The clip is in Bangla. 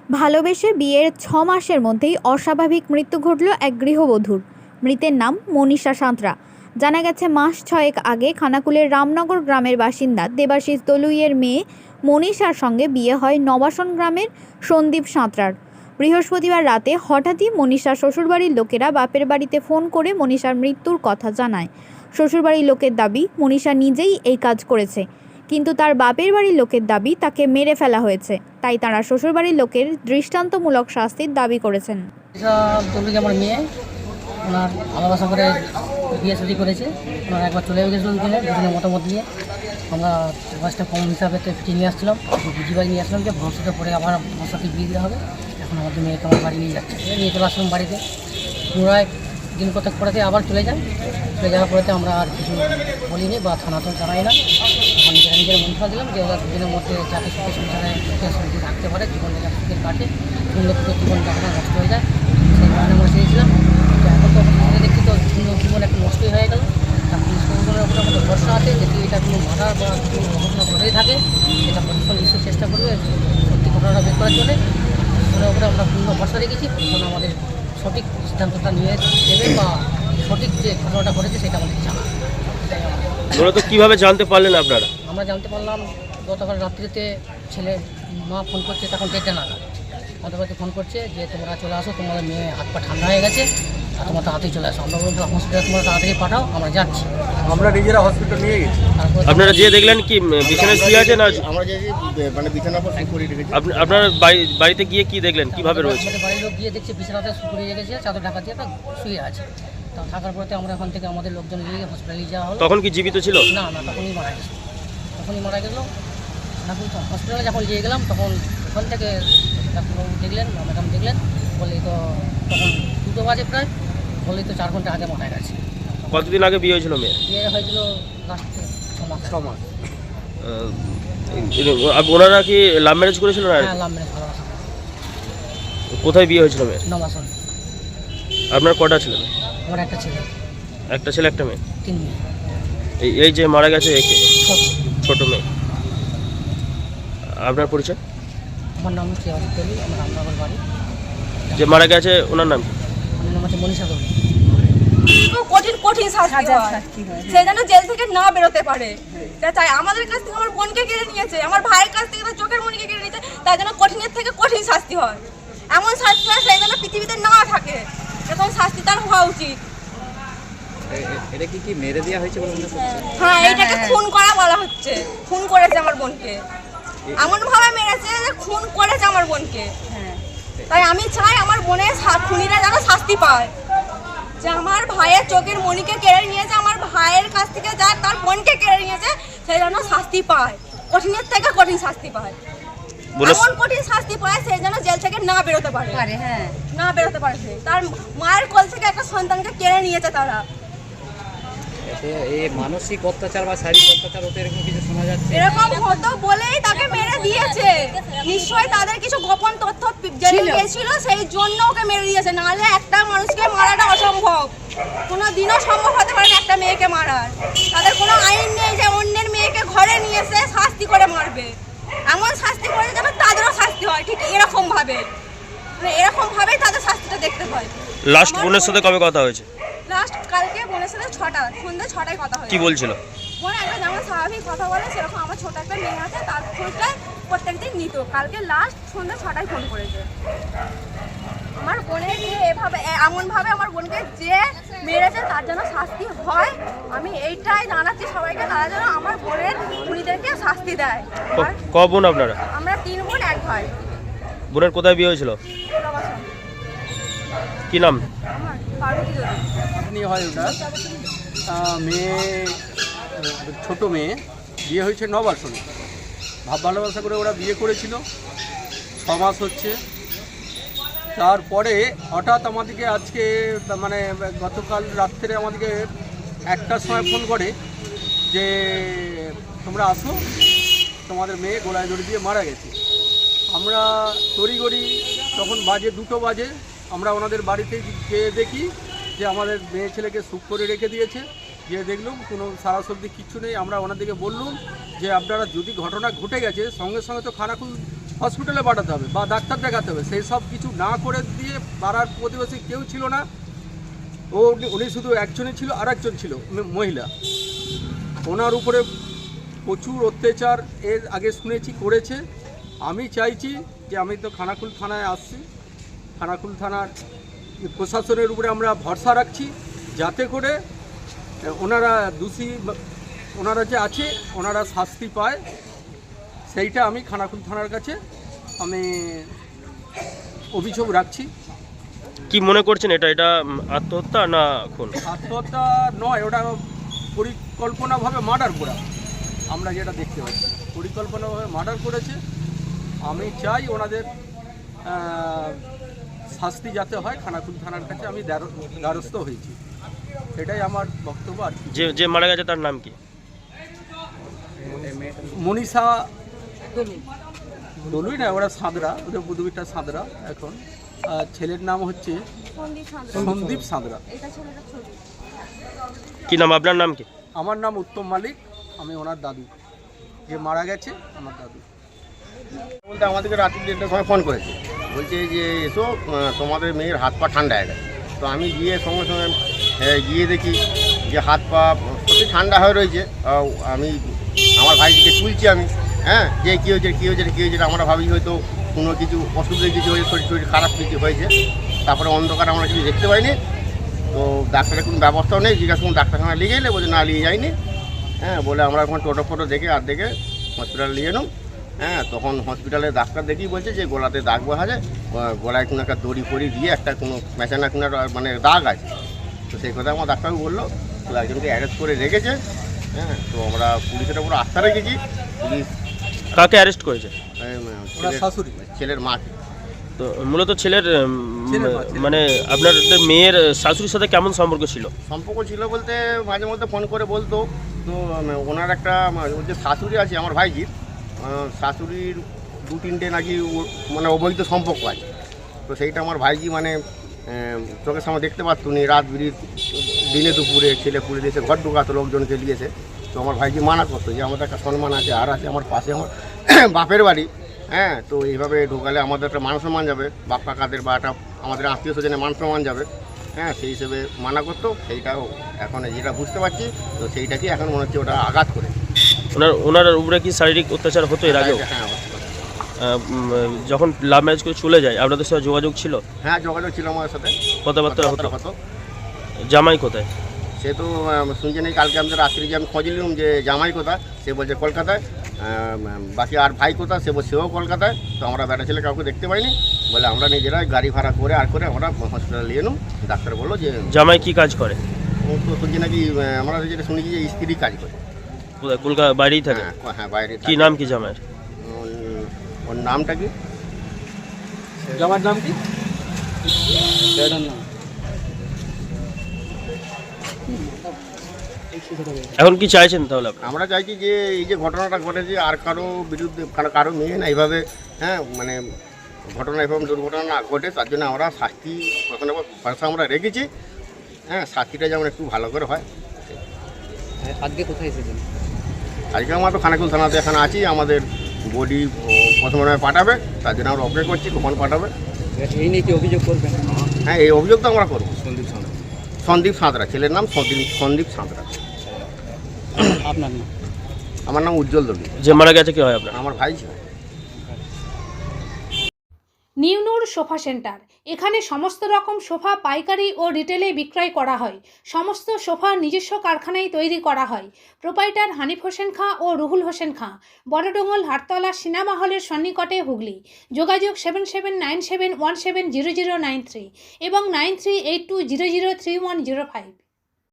ভালোবেসে বিয়ের ৬ মাসের মধ্যেই অস্বাভাবিক মৃত্যু ঘটল এক গৃহবধূর। মৃতের নাম মনীষা সাঁতরা। জানা গেছে মাস ৬ আগে খানাকুলের রামনগর গ্রামের বাসিন্দা দেবাশিস দলুইয়ের মেয়ে মনীষার সঙ্গে বিয়ে হয় নবাসন গ্রামের সন্দীপ সাঁতরার। বৃহস্পতিবার রাতে হঠাৎই মনীষার শ্বশুরবাড়ির লোকেরা বাপের বাড়িতে ফোন করে মনীষার মৃত্যুর কথা জানায়। শ্বশুরবাড়ির লোকের দাবি মনীষা নিজেই এই কাজ করেছে, কিন্তু তার বাপের বাড়ির লোকের দাবি তাকে মেরে ফেলা হয়েছে। তাই তারা শ্বশুরবাড়ির লোকের দৃষ্টান্তমূলক শাস্তির দাবি করেছেন। আমার মেয়ে ওনার ভালোবাসা করে বিয়ে শাদী করেছে। ওনার একবার চলে গেছিলো দুজনের মতামত নিয়ে আমরা বয়সটা কম হিসাবে ফিরে নিয়ে আসছিলাম, বুঝি বাড়ি নিয়ে আসলাম যে ভবিষ্যতে পরে আবার ভবিষ্যতে বিয়ে দেওয়া হবে। এখন আমাদের মেয়েকে আমার বাড়ি নিয়ে যাচ্ছে, নিয়ে চলে আসলাম বাড়িতে। পুনরায় দিন কতক পরেতে আবার চলে যাওয়ার পরেতে আমরা আর কিছু বলিনি বা থানাতেও জানাই না। আমি নিজের মনসা দিলাম যে ওরা দুজনের মধ্যে যাতে সুখে সংসারে সুখে রাখতে পারে, জীবনটা সুখের কাটে, সুন্দর জীবনটা আপনার নষ্ট হয়ে যায়, সেই কারণে আমরা চেয়েছিলাম। তো এখন তো আমাদের দেখছি তো জীবন একটু নষ্টই হয়ে গেল। তার পুলিশ প্রশাসনের উপরে আমাদের ভরসা আছে, যদি এটা কোনো মার্ডার বা কোনো ঘটনা ঘটেই থাকে সেটা প্রশাসন নিশ্চয় চেষ্টা করবে সত্যি ঘটনাটা বের করার জন্য। প্রশাসনের উপরে আমরা পূর্ণ ভরসা রেখেছি, প্রশাসন আমাদের সঠিক সিদ্ধান্তটা নিয়ে দেবে বা সঠিক যে ঘটনাটা ঘটেছে সেটা আমাদের জানা। মূলত কীভাবে জানতে পারলেন আপনারা? আমরা জানতে পারলাম গতকাল রাত্রিতে ছেলে মা ফোন করছে, তখন 1:30 নাগাদ আমাদের বাড়িতে ফোন করছে যে তোমরা চলে আসো, তোমাদের মেয়ে হাত পা ঠান্ডা হয়ে গেছে আর তোমরা তাড়াতাড়ি চলে আসো। আমরা বললাম হসপিটালে তোমরা তাড়াতাড়ি পাঠাও, আমরা যাচ্ছি। আমরা নিজেরা হসপিটাল নিয়ে গেছি। আপনারা যে দেখলেন কি বিছানায় শুয়ে আছে না? আমরা যে মানে বিছানার উপর শুয়ে রেখেছি। আপনার বাড়িতে গিয়ে কি দেখলেন, কিভাবে রয়েছে? বাড়ির লোক গিয়ে দেখছে বিছানাতে শুয়ে রেখেছে, চাদর ঢাকা দিয়ে তা শুয়ে আছে। তো থাকার পরে আমরা এখান থেকে আমাদের লোকজন নিয়ে হসপিটালে যাওয়া হলো। তখন কি জীবিত ছিল? না, তখনই মারা গেল। এখন হসপিটালে যখন নিয়ে গেলাম তখন ওখান থেকে ডাক্তারবাবু দেখলেন, ম্যাডাম দেখলেন, বলে তো তখন 2টো বাজে প্রায়, বলে তো 4 ঘন্টা আগে মারা গেছে। কতদিন আগে বিয়ে হয়েছিল মেয়ে? বিয়ে হয়েছিল লাস্টে 6 মাস। ওনারা কি লাভ ম্যারেজ করেছিল? হ্যাঁ, লাভ ম্যারেজ ভালোবাসা। কোথায় বিয়ে হয়েছিল মেয়ের? নবাসন। আপনার কটা ছিল? আমার একটা ছেলে। একটা ছেলে একটা মেয়ে? 3 মেয়ে। এই যে মারা গেছে একে ছোট। ছোট মেয়ে। আপনার পরিচয়? আমার নাম হচ্ছে অজিতলি, আমার রামনগর বাড়ি। যে মারা গেছে ওনার নাম? আমার নাম হচ্ছে মনীষা দলুই। কঠিন শাস্তি হয়, সে যেন জেল থেকে না বেরোতে পারে। তাই আমাদের কাছ থেকে আমার বোনকে কেড়ে নিয়েছে, আমার ভাইয়ের কাছ থেকে তার চোখের মনিকে কেড়ে নিয়েছে, তাই জন্য কঠিনের থেকে কঠিন শাস্তি হয়। এমন শাস্তি হয় সেই জন্য পৃথিবীতে না থাকে, এরকম শাস্তি তার হওয়া উচিত। এটা কি মেরে দেওয়া হয়েছে বলে মনে হচ্ছে? হ্যাঁ, এইটাকে খুন করা বলা হচ্ছে। খুন করেছে আমার বোনকে, এমন ভাবে মেরেছে যে খুন করেছে আমার বোনকে। তাই আমি চাই আমার বোনের খুনিরা যেন শাস্তি পায়, যে আমার ভাইয়ের চোখের মনিকে কেড়ে নিয়েছে, আমার ভাইয়ের কাছ থেকে যা তার বোনকে কেড়ে নিয়েছে, সেই জন্য শাস্তি পায়, কঠিনের থেকে কঠিন শাস্তি পায়। এমন কঠিন শাস্তি পায় সেই জন্য জেল থেকে না বেরোতে পারে। হ্যাঁ, না বেরোতে পারে। তার মায়ের কোল থেকে একটা সন্তানকে কেড়ে নিয়েছে তারা। এই মানসিক অত্যাচার বা শারীরিক অত্যাচার হতে এরকম কিছু শোনা যাচ্ছে? এরকম হতো বলেই তাকে মেরে দিয়েছে। নিশ্চয়ই তাদের কিছু গোপন তথ্য জেনে গিয়েছিল, সেই জন্য ওকে মেরে দিয়েছে। নাহলে একটা মানুষকে মারাটা অসম্ভব, কোনো দিনও সম্ভব হতে পারে না একটা মেয়েকে মারার। তাদের কোনো আইন নেই যে অন্যের মেয়েকে ঘরে নিয়ে এসে শাস্তি করে মারবে। এমন শাস্তি করে যাবে তাদেরও শাস্তি হয় ঠিক এরকম ভাবে, মানে এরকম ভাবেই তাদের শাস্তিটা দেখতে হয়। লাস্ট বোনের সাথে কবে কথা হয়েছে? লাস্ট কালকে বোনের সাথে সন্ধ্যে 6টায় কথা হয়েছে। কি বলছিল? বোন একটা যেমন স্বাভাবিক কথা বলে সেরকম, আমার ছোট একটা মেয়ে আছে, তার খোঁজটা প্রত্যেকদিন নিত। কালকে লাস্ট সন্ধ্যে 6টায় ফোন করেছে। আমার বোনের যে এভাবে এমনভাবে আমার বোনকে যে মেরেছে তার জন্য শাস্তি হয়। আমি এইটাই জানাচ্ছি সবাইকে, তারা যেন আমার বোনের খুনিদেরকে শাস্তি দেয়। ক বোন আপনারা? আমরা 3 বোন 1 ভাই। বোনের কোথায় বিয়ে হয়েছিল? নবাসন। কি নাম? আমার পার্বতী দেবী। হয় ওটা মেয়ে, ছোট মেয়ে বিয়ে হয়েছে নবাসনে। ভালোবাসা করে ওরা বিয়ে করেছিল, 6 মাস হচ্ছে। তারপরে হঠাৎ আমাদেরকে আজকে মানে গতকাল রাত্রে আমাদেরকে 1টার সময় ফোন করে যে তোমরা আসো, তোমাদের মেয়ে গলায় দড়ি দিয়ে মারা গেছে। আমরা তড়িঘড়ি তখন বাজে 2টো বাজে, আমরা ওনাদের বাড়িতে গিয়ে দেখি যে আমাদের মেয়ে ছেলেকে সুখ করে রেখে দিয়েছে। গিয়ে দেখলাম কোনো সারাসব্দি কিচ্ছু নেই। আমরা ওনাদেরকে বললাম যে আপনারা যদি ঘটনা ঘটে গেছে সঙ্গে সঙ্গে তো খানাকুল হসপিটালে পাঠাতে হবে বা ডাক্তার দেখাতে হবে, সেই সব কিছু না করে দিয়ে পাড়ার প্রতিবেশী কেউ ছিল না। উনি শুধু একজনই ছিল, আর একজন ছিল মহিলা। ওনার উপরে প্রচুর অত্যাচার এর আগে শুনেছি করেছে। আমি চাইছি যে, আমি তো খানাকুল থানায় আসছি, খানাকুল থানার প্রশাসনের উপরে আমরা ভরসা রাখছি, যাতে করে ওনারা ওনারা যে আছে ওনারা শাস্তি পায়, সেইটা আমি খানাকুল থানার কাছে আমি অভিযোগ রাখছি। কি মনে করছেন, এটা আত্মহত্যা না খুন? আত্মহত্যা নয়, ওটা পরিকল্পনাভাবে মার্ডার করা। আমরা যেটা দেখতে পাচ্ছি পরিকল্পনাভাবে মার্ডার করেছে। আমি চাই ওনাদের শাস্তি যাতে হয়। খানাকুল থানার কাছে আমি দ্বারস্থ হয়েছি, এটাই আমার বক্তব্য। আর কি, যে মারা গেছে তার নাম কি? মনীষা দলুই না, ওরা সাঁতরা, ওদের বুধবিটা সাঁতরা। এখন ছেলের নাম হচ্ছে সন্দীপ সাঁতরা। কি নাম, আপনার নাম কি? আমার নাম উত্তম মালিক, আমি ওনার দাদু, যে মারা গেছে আমার দাদু। বলতে আমাদেরকে রাত্রি 1টার সময় ফোন করেছে, বলছে যে এসো তোমাদের মেয়ের হাত পা ঠান্ডা হয়ে গেছে। তো আমি গিয়ে সঙ্গে সঙ্গে গিয়ে দেখি যে হাত পা সত্যি ঠান্ডা হয়ে রয়েছে। আমি আমার ভাইকে তুলছি আমি, যে কী হয়েছে কী হয়েছে কী হয়েছে। আমরা ভাবি হয়তো কোনো কিছু অসুবিধা কিছু হয়েছে, শরীর খারাপ কিছু হয়েছে। তারপরে অন্ধকার আমরা কিছু দেখতে পাইনি। তো ডাক্তারের কোনো ব্যবস্থাও নেই, জিজ্ঞাসা করুন ডাক্তারখানা নিয়ে গেলে, বলছে না নিয়ে যায়নি। বলে আমরা এখন টোটো ফটো দেখে আর দেখে হসপিটালে নিয়ে এলাম। তখন হসপিটালে ডাক্তার দেখি বলছে যে গলাতে দাগ বোঝা যায়, গলায় কোনো একটা দড়ি ফড়ি দিয়ে একটা কোনো মেশানা কোনো মানে দাগ আছে। তো সেই কথা আমার ডাক্তারবাবু বললো, তো একজনকে অ্যারেস্ট করে রেখেছে। তো আমরা পুলিশের উপর আস্থা রেখেছি। পুলিশ কাকে অ্যারেস্ট করেছে? শাশুড়ি, ছেলের মাকে। তো মূলত ছেলের মানে আপনাদের মেয়ের শাশুড়ির সাথে কেমন সম্পর্ক ছিল? সম্পর্ক ছিল বলতে মাঝে মধ্যে ফোন করে বলতো। তো ওনার একটা যে শাশুড়ি আছে আমার ভাইজির, শাশুড়ির 2-3টে নাকি মানে অবৈধ সম্পর্ক আছে। তো সেইটা আমার ভাইজি মানে চোখের সামনে দেখতে পারতো নি। রাত বিরিত দিনে দুপুরে ছেলে পুলে দিয়েছে, ঘর ঢুকাতো লোকজনকে দিয়েছে। তো আমার ভাইজি মানা করতো যে আমাদের একটা সম্মান আছে, আর আছে আমার পাশে আমার বাপের বাড়ি। তো এইভাবে ঢোকালে আমাদের একটা মান সম্মান যাবে, বাপ কাকাদের বা একটা আমাদের আত্মীয় স্বজনের মান সম্মান যাবে। সেই হিসেবে মানা করতো। সেইটাও এখন যেটা বুঝতে পারছি, তো সেইটাকে এখন মনে হচ্ছে ওটা আঘাত করে। ওনার উপরে কি শারীরিক অত্যাচার হতো এর আগেও? হ্যাঁ, যখন লাভ ম্যারেজ করে চলে যায় আপনাদের সাথে যোগাযোগ ছিল? হ্যাঁ, যোগাযোগ ছিল আমার সাথে, কথাবার্তা হতো। হতো। জামাই কোথায়? সে তো শুনছে নেই। কালকে আমাদের রাত্রি যে আমি খোঁজ নিলাম যে জামাই কোথায়, সে বলছে কলকাতায়। বাকি আর ভাই কোথায়, সেও কলকাতায়। তো আমরা বেটা ছেলে কাউকে দেখতে পাইনি। বলে আমরা নিজেরাই গাড়ি ভাড়া করে আমরা হসপিটালে নিয়ে এলাম। ডাক্তার বললো যে জামাই কি কাজ করে? ও তো শুনছি নাকি, আমরা যেটা শুনেছি যে স্ত্রী কাজ করে। কোথায়? কলকাতা বাইরেই থাকে? হ্যাঁ, বাইরে। কি নাম কি জামাইয়ের? ওর নামটা কি? জামার নাম কি? এখন কি চাইছেন তাহলে আপনারা? আমরা চাইছি যে এই যে ঘটনাটা ঘটেছে আর কারো বিরুদ্ধে কারো মেয়ে না এইভাবে মানে ঘটনা এভাবে দুর্ঘটনা না ঘটে, তার জন্য আমরা শাস্তি ভরসা আমরা রেখেছি। শাস্তিটা যেমন একটু ভালো করে হয়। আজকে কোথায় এসেছেন? আজকে আমরা তো খানাকুল থানাতে এখানে আছি। আমাদের বডি প্রথমে পাঠাবে, তার জন্য আমরা অপেক্ষা করছি কখন পাঠাবে। এই নিয়ে কি অভিযোগ করবেন? হ্যাঁ, এই অভিযোগ তো আমরা করবো। সন্দীপ সাঁতরা, ছেলের নাম সন্দীপ সাঁতরা। আপনার নাম? আমার নাম উজ্জ্বল দলুই। যে মারা গেছে কি হয় আপনার? আমার ভাই ছিল। নিউনুর সোফা সেন্টার, এখানে সমস্ত রকম সোফা পাইকারি ও রিটেলে বিক্রয় করা হয়। সমস্ত সোফা নিজস্ব কারখানায় তৈরি করা হয়। প্রোপাইটার হানিফ হোসেন খাঁ ও রুহুল হোসেন খাঁ, বড়ডোঙ্গল হাটতলা সিনেমা হলের সন্নিকটে, হুগলি। যোগাযোগ 7797170093 এবং 9382003105।